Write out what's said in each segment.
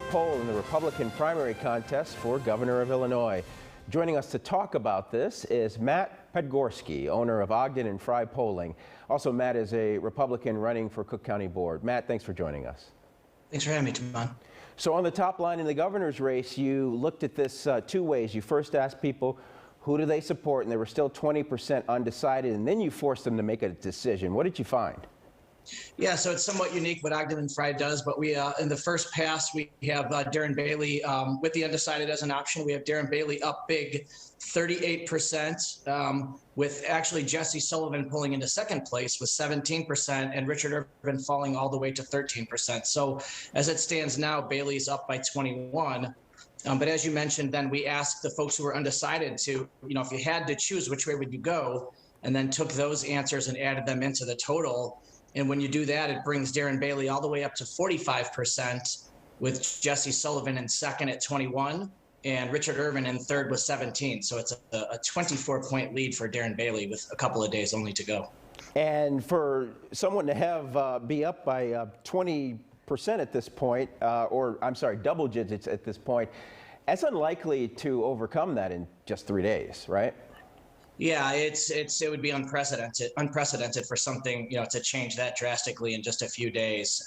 big poll in the Republican primary contest for governor of Illinois. Joining us to talk about this is Matt Podgorski, owner of Ogden and Fry Polling. Also, Matt is a Republican running for Cook County Board. Matt, thanks for joining us. Thanks for having me, Timon. So on the top line in the governor's race, you looked at this two ways. You first asked people, who do they support? And they were still 20% undecided. And then you forced them to make a decision. What did you find? Yeah, so it's somewhat unique what Ogden and Fry does, but we in the first pass, we have Darren Bailey with the undecided as an option. We have Darren Bailey up big, 38%, with actually Jesse Sullivan pulling into second place with 17% and Richard Irvin falling all the way to 13%. So as it stands now, Bailey's up by 21. But as you mentioned, then we asked the folks who were undecided to, if you had to choose, which way would you go? And then took those answers and added them into the total. And when you do that, it brings Darren Bailey all the way up to 45%, with Jesse Sullivan in second at 21 and Richard Irvin in third with 17. So it's a 24-point lead for Darren Bailey with a couple of days only to go. And for someone to have be up by 20% at this point, or I'm sorry, double digits at this point, that's unlikely to overcome that in just 3 days, right? Yeah, it would be unprecedented for something, to change that drastically in just a few days.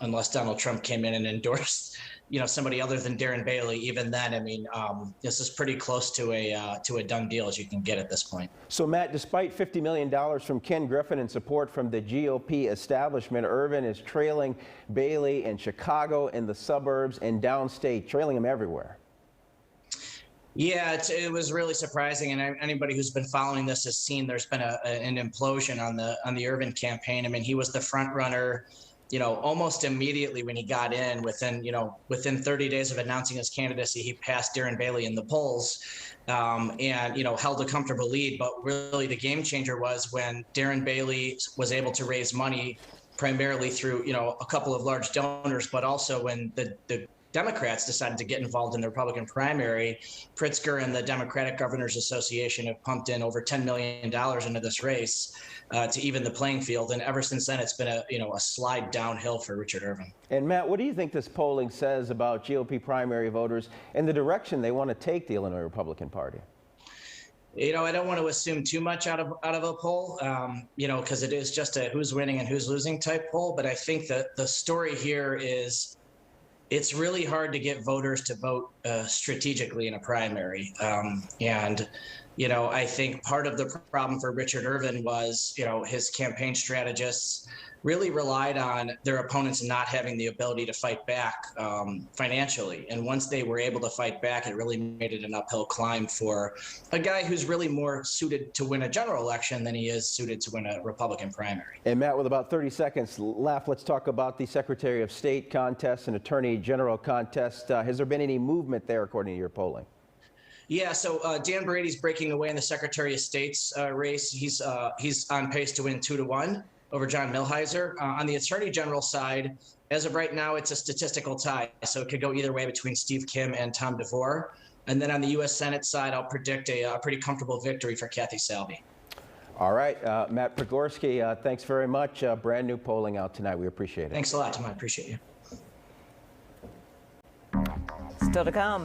Unless Donald Trump came in and endorsed, somebody other than Darren Bailey, even then, this is pretty close to a done deal as you can get at this point. So Matt, despite $50 million from Ken Griffin and support from the GOP establishment, Irvin is trailing Bailey in Chicago, in the suburbs, and downstate, trailing him everywhere. Yeah, it was really surprising, and anybody who's been following this has seen there's been an implosion on the Irvin campaign. He was the front runner, almost immediately when he got in. Within 30 days of announcing his candidacy, he passed Darren Bailey in the polls, and held a comfortable lead. But really, the game changer was when Darren Bailey was able to raise money, primarily through a couple of large donors, but also when the Democrats decided to get involved in the Republican primary. Pritzker and the Democratic Governors Association have pumped in over $10 million into this race to even the playing field. And ever since then, it's been a slide downhill for Richard Irvin. And Matt, what do you think this polling says about GOP primary voters and the direction they want to take the Illinois Republican Party? I don't want to assume too much out of a poll, because it is just a who's winning and who's losing type poll. But I think that the story here is, it's really hard to get voters to vote strategically in a primary. I think part of the problem for Richard Irvin was, his campaign strategists really relied on their opponents not having the ability to fight back financially. And once they were able to fight back, it really made it an uphill climb for a guy who's really more suited to win a general election than he is suited to win a Republican primary. And Matt, with about 30 seconds left, let's talk about the Secretary of State contest and Attorney General contest. Has there been any movement there according to your polling? Yeah, so Dan Brady's breaking away in the Secretary of State's race. He's on pace to win 2-1 over John Milhiser. On the Attorney General side, as of right now, it's a statistical tie, so it could go either way between Steve Kim and Tom DeVore. And then on the U.S. Senate side, I'll predict a pretty comfortable victory for Kathy Salvi. All right, Matt Podgorski, thanks very much. Brand new polling out tonight. We appreciate it. Thanks a lot, Tom. I appreciate you. Still to come.